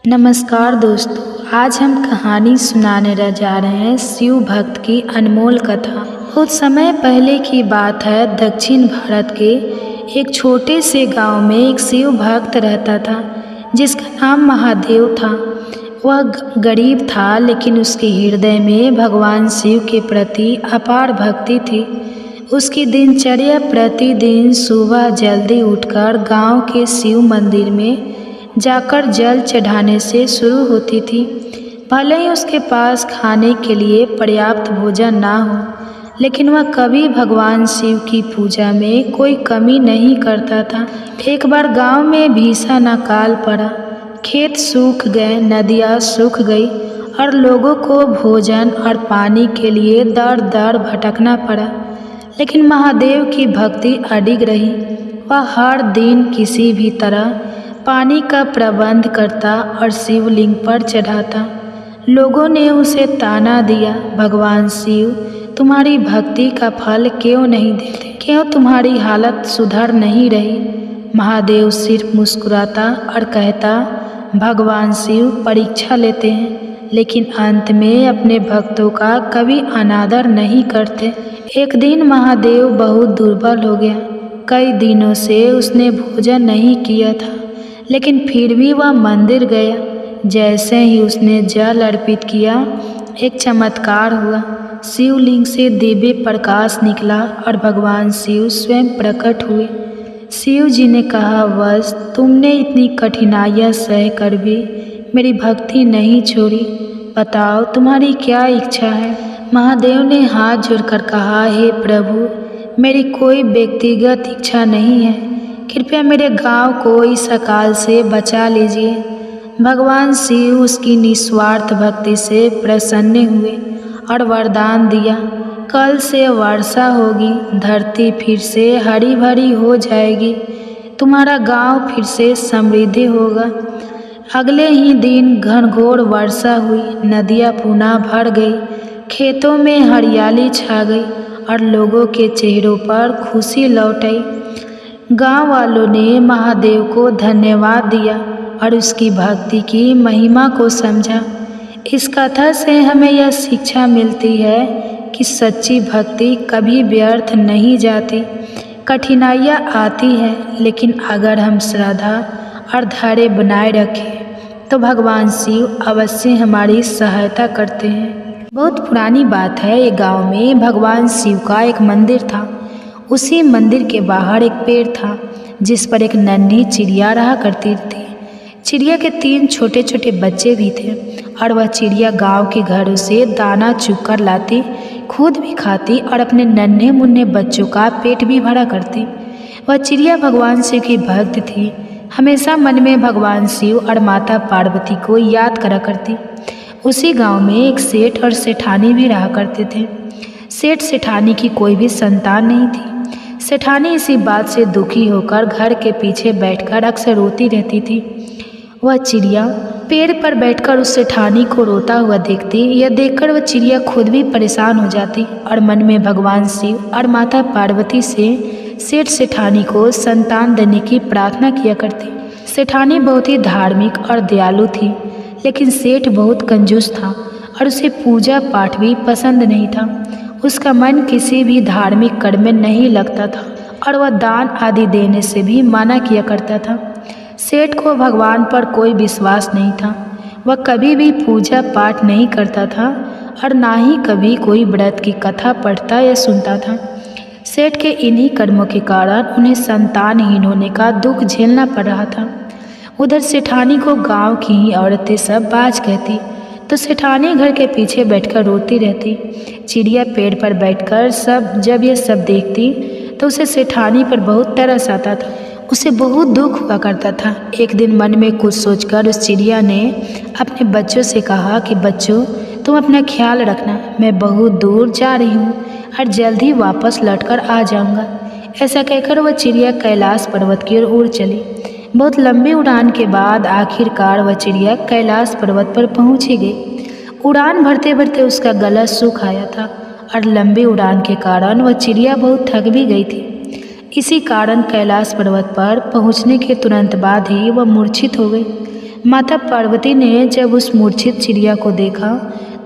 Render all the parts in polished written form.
नमस्कार दोस्तों, आज हम कहानी सुनाने जा रहे हैं शिव भक्त की अनमोल कथा। बहुत समय पहले की बात है। दक्षिण भारत के एक छोटे से गांव में एक शिव भक्त रहता था जिसका नाम महादेव था। वह गरीब था, लेकिन उसके हृदय में भगवान शिव के प्रति अपार भक्ति थी। उसकी दिनचर्या प्रतिदिन सुबह जल्दी उठकर गांव के शिव मंदिर में जाकर जल चढ़ाने से शुरू होती थी। भले ही उसके पास खाने के लिए पर्याप्त भोजन ना हो, लेकिन वह कभी भगवान शिव की पूजा में कोई कमी नहीं करता था। एक बार गांव में भीषण अकाल पड़ा। खेत सूख गए, नदियाँ सूख गई और लोगों को भोजन और पानी के लिए दर दर भटकना पड़ा। लेकिन महादेव की भक्ति अडिग रही। वह हर दिन किसी भी तरह पानी का प्रबंध करता और शिवलिंग पर चढ़ाता। लोगों ने उसे ताना दिया, भगवान शिव, तुम्हारी भक्ति का फल क्यों नहीं देते? क्यों तुम्हारी हालत सुधर नहीं रही? महादेव सिर्फ मुस्कुराता और कहता, भगवान शिव परीक्षा लेते हैं, लेकिन अंत में अपने भक्तों का कभी अनादर नहीं करते। एक दिन महादेव बहुत दुर्बल हो गया। कई दिनों से उसने भोजन नहीं किया था, लेकिन फिर भी वह मंदिर गया। जैसे ही उसने जल अर्पित किया, एक चमत्कार हुआ। शिवलिंग से दिव्य प्रकाश निकला और भगवान शिव स्वयं प्रकट हुए। शिव जी ने कहा, बस तुमने इतनी कठिनाइयाँ सह कर भी मेरी भक्ति नहीं छोड़ी। बताओ तुम्हारी क्या इच्छा है? महादेव ने हाथ जोड़कर कहा, हे प्रभु, मेरी कोई व्यक्तिगत इच्छा नहीं है। कृपया मेरे गांव को इस अकाल से बचा लीजिए। भगवान शिव उसकी निस्वार्थ भक्ति से प्रसन्न हुए और वरदान दिया, कल से वर्षा होगी, धरती फिर से हरी भरी हो जाएगी, तुम्हारा गांव फिर से समृद्ध होगा। अगले ही दिन घनघोर वर्षा हुई, नदियाँ पुनः भर गई, खेतों में हरियाली छा गई और लोगों के चेहरों पर खुशी लौट आई। गाँव वालों ने महादेव को धन्यवाद दिया और उसकी भक्ति की महिमा को समझा। इस कथा से हमें यह शिक्षा मिलती है कि सच्ची भक्ति कभी व्यर्थ नहीं जाती। कठिनाइयाँ आती हैं, लेकिन अगर हम श्रद्धा और धैर्य बनाए रखें तो भगवान शिव अवश्य हमारी सहायता करते हैं। बहुत पुरानी बात है। एक गांव में भगवान शिव का एक मंदिर था। उसी मंदिर के बाहर एक पेड़ था जिस पर एक नन्ही चिड़िया रहा करती थी। चिड़िया के 3 छोटे छोटे बच्चे भी थे और वह चिड़िया गांव के घरों से दाना चुग कर लाती, खुद भी खाती और अपने नन्हे मुन्ने बच्चों का पेट भी भरा करती। वह चिड़िया भगवान शिव की भक्त थी। हमेशा मन में भगवान शिव और माता पार्वती को याद करा करती। उसी गाँव में एक सेठ और सेठानी भी रहा करते थे। सेठ सेठानी की कोई भी संतान नहीं थी। सेठानी इसी बात से दुखी होकर घर के पीछे बैठकर अक्सर रोती रहती थी। वह चिड़िया पेड़ पर बैठकर उस सेठानी को रोता हुआ देखती। यह देखकर वह चिड़िया खुद भी परेशान हो जाती और मन में भगवान शिव और माता पार्वती से सेठ सेठानी को संतान देने की प्रार्थना किया करती। सेठानी बहुत ही धार्मिक और दयालु थी, लेकिन सेठ बहुत कंजूस था और उसे पूजा पाठ भी पसंद नहीं था। उसका मन किसी भी धार्मिक कर्म में नहीं लगता था और वह दान आदि देने से भी मना किया करता था। सेठ को भगवान पर कोई विश्वास नहीं था। वह कभी भी पूजा पाठ नहीं करता था और ना ही कभी कोई व्रत की कथा पढ़ता या सुनता था। सेठ के इन्हीं कर्मों के कारण उन्हें संतानहीन होने का दुख झेलना पड़ रहा था। उधर सेठानी को गांव की ही औरतें सब बाज कहती, तो सेठानी घर के पीछे बैठकर रोती रहती। चिड़िया पेड़ पर बैठकर जब यह सब देखती तो उसे सेठानी पर बहुत तरस आता था। उसे बहुत दुख हुआ करता था। एक दिन मन में कुछ सोचकर उस चिड़िया ने अपने बच्चों से कहा कि बच्चों, तुम अपना ख्याल रखना, मैं बहुत दूर जा रही हूँ और जल्द ही वापस लौटकर आ जाऊँगा। ऐसा कहकर वह चिड़िया कैलाश पर्वत की ओर उड़ चली। बहुत लंबी उड़ान के बाद आखिरकार वह चिड़िया कैलाश पर्वत पर पहुँच ही गई। उड़ान भरते भरते उसका गला सूख आया था और लंबी उड़ान के कारण वह चिड़िया बहुत थक भी गई थी। इसी कारण कैलाश पर्वत पर पहुंचने के तुरंत बाद ही वह मूर्छित हो गई। माता पार्वती ने जब उस मूर्छित चिड़िया को देखा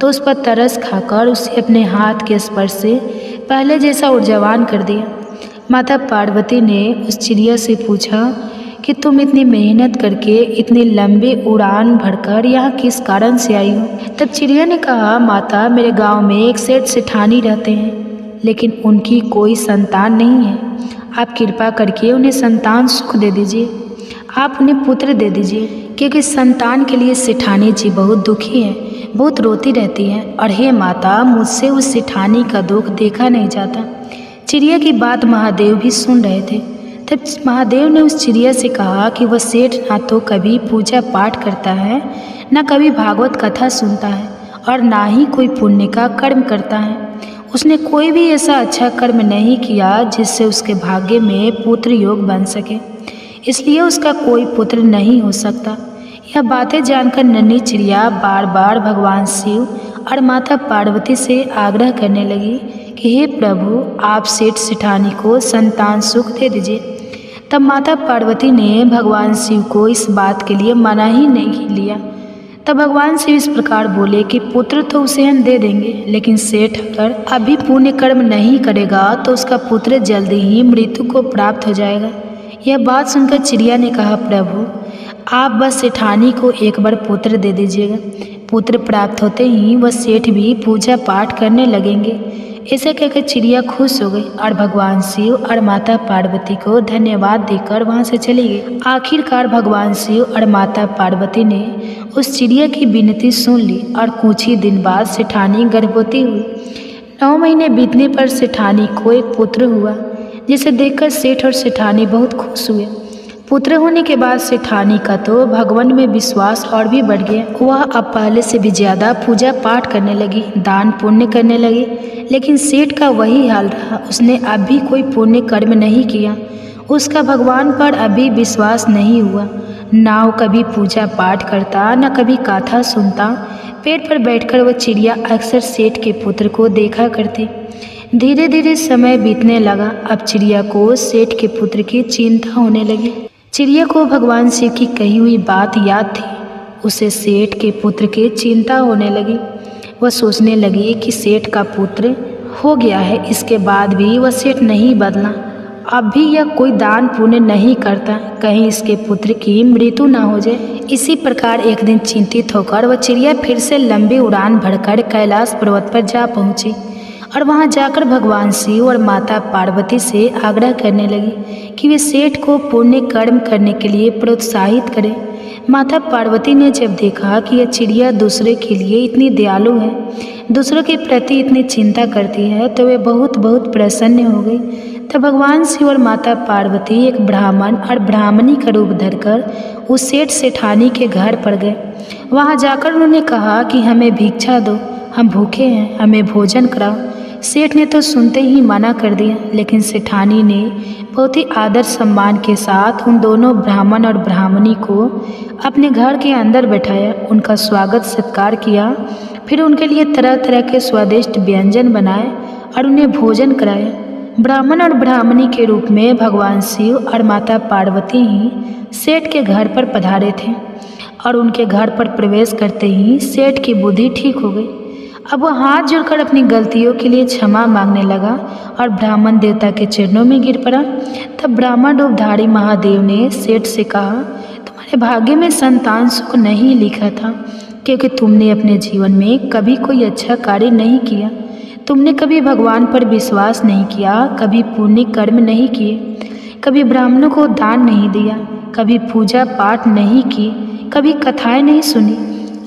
तो उस पर तरस खाकर उसे अपने हाथ के स्पर्श से पहले जैसा ऊर्जावान कर दिया। माता पार्वती ने उस चिड़िया से पूछा कि तुम इतनी मेहनत करके इतनी लंबी उड़ान भरकर यहाँ किस कारण से आई हो? तब चिड़िया ने कहा, माता, मेरे गांव में एक सेठ सेठानी रहते हैं, लेकिन उनकी कोई संतान नहीं है। आप कृपा करके उन्हें संतान सुख दे दीजिए, आप उन्हें पुत्र दे दीजिए, क्योंकि संतान के लिए सेठानी जी बहुत दुखी है, बहुत रोती रहती है। और हे माता, मुझसे उस सेठानी का दुख देखा नहीं जाता। चिड़िया की बात महादेव भी सुन रहे थे। तब महादेव ने उस चिड़िया से कहा कि वह सेठ ना तो कभी पूजा पाठ करता है, ना कभी भागवत कथा सुनता है, और ना ही कोई पुण्य का कर्म करता है। उसने कोई भी ऐसा अच्छा कर्म नहीं किया जिससे उसके भाग्य में पुत्र योग बन सके, इसलिए उसका कोई पुत्र नहीं हो सकता। यह बातें जानकर नन्ही चिड़िया बार बार भगवान शिव और माता पार्वती से आग्रह करने लगी कि हे प्रभु, आप सेठ सेठानी को संतान सुख दे दीजिए। तब माता पार्वती ने भगवान शिव को इस बात के लिए मना ही नहीं लिया। तब भगवान शिव इस प्रकार बोले कि पुत्र तो उसे हम दे देंगे, लेकिन सेठ अगर अभी पुण्य कर्म नहीं करेगा तो उसका पुत्र जल्दी ही मृत्यु को प्राप्त हो जाएगा। यह बात सुनकर चिड़िया ने कहा, प्रभु, आप बस सेठानी को एक बार पुत्र दे दीजिएगा। पुत्र प्राप्त होते ही वह सेठ भी पूजा पाठ करने लगेंगे। ऐसा कहकर चिड़िया खुश हो गई और भगवान शिव और माता पार्वती को धन्यवाद देकर वहां से चली गई। आखिरकार भगवान शिव और माता पार्वती ने उस चिड़िया की विनती सुन ली और कुछ ही दिन बाद सेठानी गर्भवती हुई। 9 महीने बीतने पर सेठानी को एक पुत्र हुआ, जिसे देखकर सेठ और सेठानी बहुत खुश हुए। पुत्र होने के बाद सेठानी का तो भगवान में विश्वास और भी बढ़ गया। वह अब पहले से भी ज़्यादा पूजा पाठ करने लगी, दान पुण्य करने लगी। लेकिन सेठ का वही हाल रहा, उसने अभी कोई पुण्य कर्म नहीं किया। उसका भगवान पर अभी विश्वास नहीं हुआ। ना वो कभी पूजा पाठ करता, न कभी गाथा सुनता। पेड़ पर बैठकर वह चिड़िया अक्सर सेठ के पुत्र को देखा करती। धीरे धीरे समय बीतने लगा। अब चिड़िया को सेठ के पुत्र की चिंता होने लगी। चिड़िया को भगवान शिव की कही हुई बात याद थी। उसे सेठ के पुत्र की चिंता होने लगी। वह सोचने लगी कि सेठ का पुत्र हो गया है, इसके बाद भी वह सेठ नहीं बदला। अब भी यह कोई दान पुण्य नहीं करता, कहीं इसके पुत्र की मृत्यु न हो जाए। इसी प्रकार एक दिन चिंतित होकर वह चिड़िया फिर से लंबी उड़ान भरकर कैलाश पर्वत पर जा पहुंची और वहां जाकर भगवान शिव और माता पार्वती से आग्रह करने लगी कि वे सेठ को पुण्य कर्म करने के लिए प्रोत्साहित करें। माता पार्वती ने जब देखा कि यह चिड़िया दूसरे के लिए इतनी दयालु है, दूसरों के प्रति इतनी चिंता करती है, तो वे बहुत बहुत प्रसन्न हो गई। तब भगवान शिव और माता पार्वती एक ब्राह्मण और ब्राह्मणी का रूप धरकर उस सेठ सेठानी के घर पर गए। वहां जाकर उन्होंने कहा कि हमें भिक्षा दो, हम भूखे हैं, हमें भोजन कराओ। सेठ ने तो सुनते ही मना कर दिया, लेकिन सेठानी ने बहुत ही आदर सम्मान के साथ उन दोनों ब्राह्मण और ब्राह्मणी को अपने घर के अंदर बैठाया, उनका स्वागत सत्कार किया। फिर उनके लिए तरह तरह के स्वादिष्ट व्यंजन बनाए और उन्हें भोजन कराया। ब्राह्मण और ब्राह्मणी के रूप में भगवान शिव और माता पार्वती ही सेठ के घर पर पधारे थे और उनके घर पर प्रवेश करते ही सेठ की बुद्धि ठीक हो गई। अब वह हाथ जोड़कर अपनी गलतियों के लिए क्षमा मांगने लगा और ब्राह्मण देवता के चरणों में गिर पड़ा। तब ब्राह्मण रूपधारी महादेव ने सेठ से कहा, तुम्हारे भाग्य में संतान सुख नहीं लिखा था, क्योंकि तुमने अपने जीवन में कभी कोई अच्छा कार्य नहीं किया। तुमने कभी भगवान पर विश्वास नहीं किया, कभी पुण्य कर्म नहीं किए, कभी ब्राह्मणों को दान नहीं दिया, कभी पूजा पाठ नहीं की, कभी कथाएं नहीं सुनी।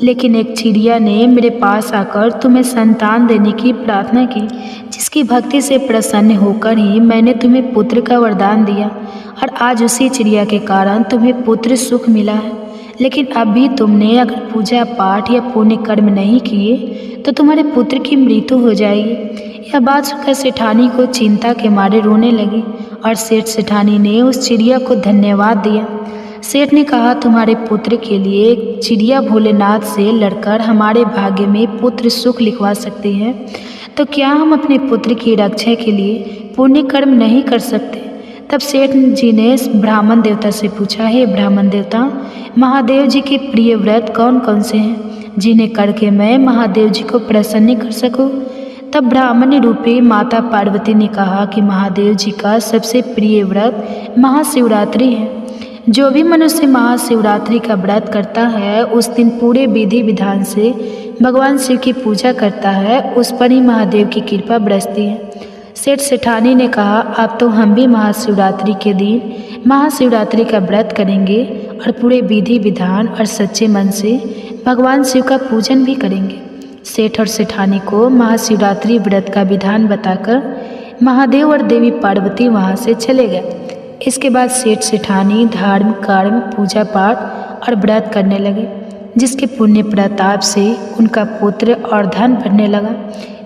लेकिन एक चिड़िया ने मेरे पास आकर तुम्हें संतान देने की प्रार्थना की, जिसकी भक्ति से प्रसन्न होकर ही मैंने तुम्हें पुत्र का वरदान दिया और आज उसी चिड़िया के कारण तुम्हें पुत्र सुख मिला है। लेकिन अब भी तुमने अगर पूजा पाठ या पुण्य कर्म नहीं किए तो तुम्हारे पुत्र की मृत्यु हो जाएगी। यह बात सुनकर सेठानी को चिंता के मारे रोने लगी और सेठ सेठानी ने उस चिड़िया को धन्यवाद दिया। सेठ ने कहा, तुम्हारे पुत्र के लिए चिड़िया भोलेनाथ से लड़कर हमारे भाग्य में पुत्र सुख लिखवा सकते हैं, तो क्या हम अपने पुत्र की रक्षा के लिए पुण्य कर्म नहीं कर सकते? तब सेठ जी ने ब्राह्मण देवता से पूछा, हे ब्राह्मण देवता, महादेव जी के प्रिय व्रत कौन कौन से हैं जिन्हें करके मैं महादेव जी को प्रसन्न कर सकूं? तब ब्राह्मण रूपी माता पार्वती ने कहा कि महादेव जी का सबसे प्रिय व्रत महाशिवरात्रि है। जो भी मनुष्य महाशिवरात्रि का व्रत करता है उस दिन पूरे विधि विधान से भगवान शिव की पूजा करता है, उस पर ही महादेव की कृपा बरसती है। सेठ सेठानी ने कहा, अब तो हम भी महाशिवरात्रि के दिन महाशिवरात्रि का व्रत करेंगे और पूरे विधि विधान और सच्चे मन से भगवान शिव का पूजन भी करेंगे। सेठ और सेठानी को महाशिवरात्रि व्रत का विधान बताकर महादेव और देवी पार्वती वहाँ से चले गए। इसके बाद सेठ सेठानी धार्मिक कर्म, पूजा पाठ और व्रत करने लगे, जिसके पुण्य प्रताप से उनका पुत्र और धन बढ़ने लगा।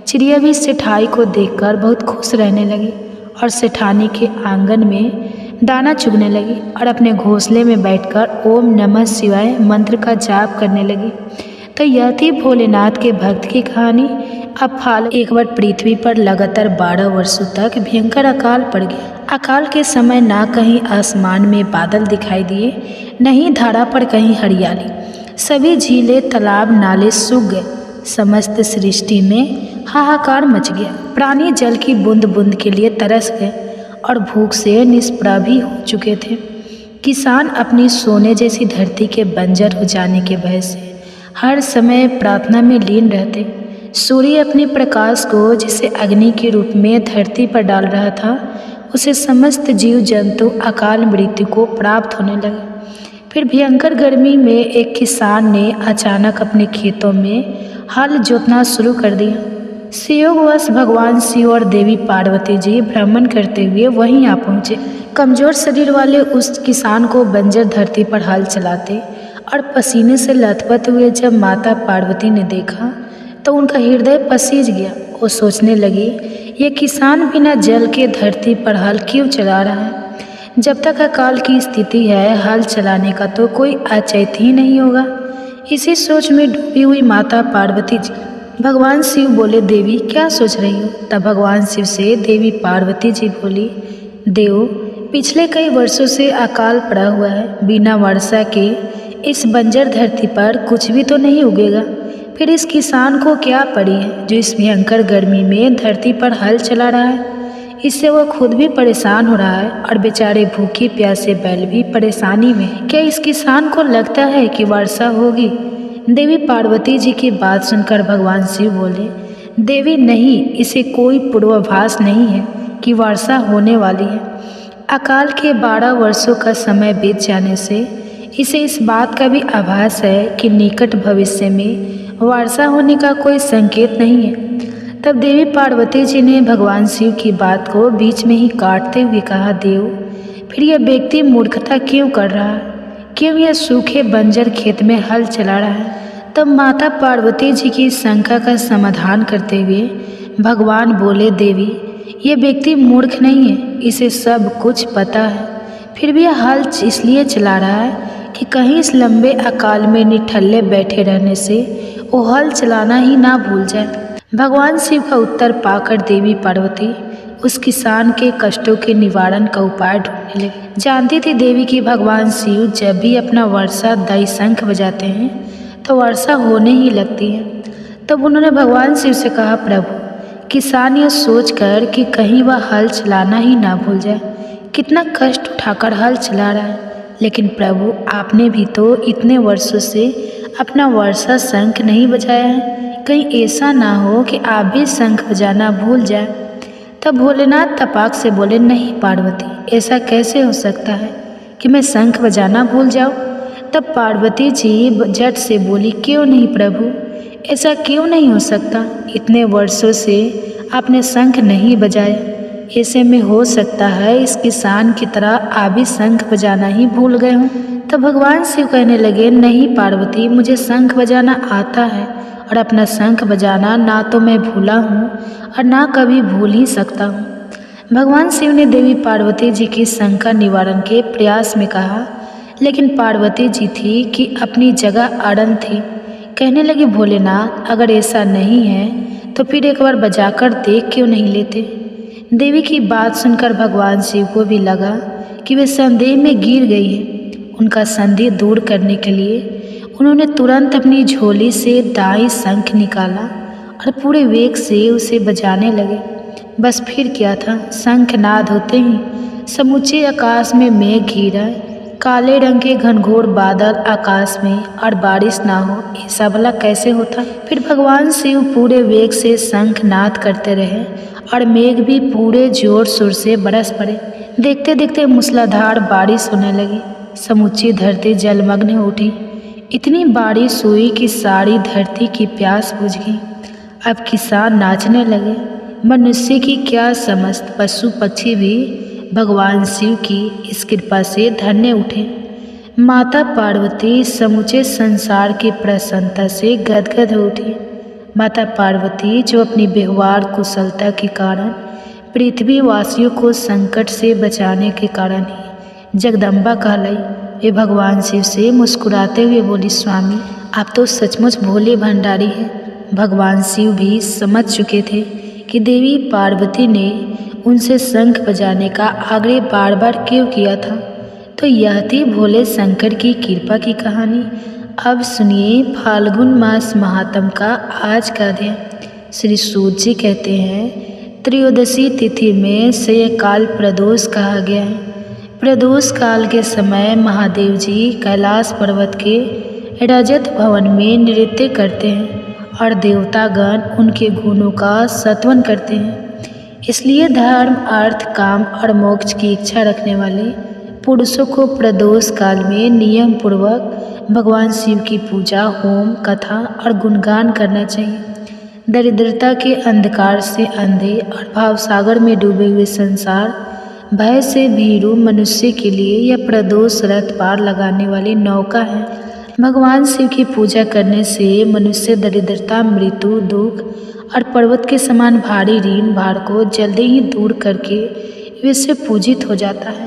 चिड़िया भी सेठाई को देखकर बहुत खुश रहने लगी और सेठानी के आंगन में दाना चुगने लगी और अपने घोंसले में बैठकर ओम नमः शिवाय मंत्र का जाप करने लगी। तो यह थी भोलेनाथ के भक्त की कहानी। अब फाल एक बार पृथ्वी पर लगातार 12 वर्षों तक भयंकर अकाल पड़ गया। अकाल के समय ना कहीं आसमान में बादल दिखाई दिए, न ही धारा पर कहीं हरियाली। सभी झीलें, तालाब, नाले सूख गए। समस्त सृष्टि में हाहाकार मच गया। प्राणी जल की बूंद बूंद के लिए तरस गए और भूख से निष्प्रभ भी हो चुके थे। किसान अपनी सोने जैसी धरती के बंजर हो जाने के भय से हर समय प्रार्थना में लीन रहते। सूर्य अपने प्रकाश को जिसे अग्नि के रूप में धरती पर डाल रहा था, उसे समस्त जीव जंतु अकाल मृत्यु को प्राप्त होने लगे। फिर भयंकर गर्मी में एक किसान ने अचानक अपने खेतों में हल जोतना शुरू कर दिया। संयोगवश भगवान शिव और देवी पार्वती जी भ्रमण करते हुए वहीं आ पहुँचे। कमजोर शरीर वाले उस किसान को बंजर धरती पर हल चलाते और पसीने से लथपथ हुए जब माता पार्वती ने देखा तो उनका हृदय पसीज गया। वो सोचने लगी, ये किसान बिना जल के धरती पर हल क्यों चला रहा है? जब तक अकाल की स्थिति है, हल चलाने का तो कोई औचित्य ही नहीं होगा। इसी सोच में डूबी हुई माता पार्वती जी भगवान शिव बोले, देवी क्या सोच रही हो? तब भगवान शिव से देवी पार्वती जी बोली, देव, पिछले कई वर्षों से अकाल पड़ा हुआ है। बिना वर्षा के इस बंजर धरती पर कुछ भी तो नहीं उगेगा। फिर इस किसान को क्या पड़ी है जो इस भयंकर गर्मी में धरती पर हल चला रहा है? इससे वह खुद भी परेशान हो रहा है और बेचारे भूखे प्यासे बैल भी परेशानी में। क्या इस किसान को लगता है कि वर्षा होगी? देवी पार्वती जी की बात सुनकर भगवान शिव बोले, देवी नहीं, इसे कोई पूर्वाभास नहीं है कि वर्षा होने वाली है। अकाल के 12 वर्षों का समय बीत जाने से इसे इस बात का भी आभास है कि निकट भविष्य में वर्षा होने का कोई संकेत नहीं है। तब देवी पार्वती जी ने भगवान शिव की बात को बीच में ही काटते हुए कहा, देव, फिर यह व्यक्ति मूर्खता क्यों कर रहा है? क्यों यह सूखे बंजर खेत में हल चला रहा है? तब माता पार्वती जी की शंका का समाधान करते हुए भगवान बोले, देवी, ये व्यक्ति मूर्ख नहीं है, इसे सब कुछ पता है। फिर भी यह हल इसलिए चला रहा है कि कहीं इस लंबे अकाल में निठल्ले बैठे रहने से वो हल चलाना ही ना भूल जाए। भगवान शिव का उत्तर पाकर देवी पार्वती उस किसान के कष्टों के निवारण का उपाय ढूंढने लगी। जानती थी देवी कि भगवान शिव जब भी अपना वर्षा दाई शंख बजाते हैं तो वर्षा होने ही लगती है। तब उन्होंने भगवान शिव से कहा, प्रभु, किसान यह सोचकर कि कहीं वह हल चलाना ही ना भूल जाए, कितना कष्ट उठाकर हल चला रहा है। लेकिन प्रभु, आपने भी तो इतने वर्षों से अपना वर्षा शंख नहीं बजाया है, कहीं ऐसा ना हो कि आप भी शंख बजाना भूल जाए। तब भोलेनाथ तपाक से बोले, नहीं पार्वती, ऐसा कैसे हो सकता है कि मैं शंख बजाना भूल जाऊं? तब पार्वती जी झट से बोली, क्यों नहीं प्रभु, ऐसा क्यों नहीं हो सकता? इतने वर्षों से आपने शंख नहीं बजाया, ऐसे में हो सकता है इस किसान की तरह आप भी शंख बजाना ही भूल गए हों। तब भगवान शिव कहने लगे, नहीं पार्वती, मुझे शंख बजाना आता है और अपना शंख बजाना ना तो मैं भूला हूँ और ना कभी भूल ही सकता हूँ। भगवान शिव ने देवी पार्वती जी की शंका निवारण के प्रयास में कहा, लेकिन पार्वती जी थी कि अपनी जगह अड़न थी। कहने लगी, भोलेनाथ, अगर ऐसा नहीं है तो फिर एक बार बजाकर देख क्यों नहीं लेते? देवी की बात सुनकर भगवान शिव को भी लगा कि वे संदेह में गिर गई हैं। उनका संदेह दूर करने के लिए उन्होंने तुरंत अपनी झोली से दाई शंख निकाला और पूरे वेग से उसे बजाने लगे। बस फिर क्या था, शंखनाद होते ही समूचे आकाश में मेघ घिरा, काले रंग के घनघोर बादल आकाश में, और बारिश ना हो ऐसा भला कैसे होता। फिर भगवान शिव पूरे वेग से शंखनाद करते रहे और मेघ भी पूरे जोर शोर से बरस पड़े। देखते देखते मूसलाधार बारिश होने लगी। समूची धरती जलमग्न हो उठी। इतनी बारिश हुई कि सारी धरती की प्यास बुझ गई। अब किसान नाचने लगे। मनुष्य की क्या समझ, पशु पक्षी भी भगवान शिव की इस कृपा से धन्य उठे। माता पार्वती समूचे संसार की प्रसन्नता से गदगद हो उठी। माता पार्वती जो अपनी व्यवहार कुशलता के कारण पृथ्वीवासियों को संकट से बचाने के कारण ही जगदम्बा कहलाई। वे भगवान शिव से मुस्कुराते हुए बोली, स्वामी आप तो सचमुच भोले भंडारी हैं। भगवान शिव भी समझ चुके थे कि देवी पार्वती ने उनसे शंख बजाने का आग्रह बार बार क्यों किया था। तो यह थी भोले शंकर की कृपा की कहानी। अब सुनिए फाल्गुन मास महात्म का आज का अध्ययन। श्री सूत जी कहते हैं, त्रयोदशी तिथि में से काल प्रदोष कहा गया है। प्रदोष काल के समय महादेव जी कैलाश पर्वत के रजत भवन में नृत्य करते हैं और देवतागण उनके गुणों का सत्वन करते हैं। इसलिए धर्म, अर्थ, काम और मोक्ष की इच्छा रखने वाले पुरुषों को प्रदोष काल में नियम पूर्वक भगवान शिव की पूजा, होम, कथा और गुणगान करना चाहिए। दरिद्रता के अंधकार से अंधे और भावसागर में डूबे हुए संसार भय से भीरू मनुष्य के लिए यह प्रदोष रथ पार लगाने वाली नौका है। भगवान शिव की पूजा करने से मनुष्य दरिद्रता, मृत्यु, दुख और पर्वत के समान भारी ऋण भार को जल्दी ही दूर करके वे से पूजित हो जाता है।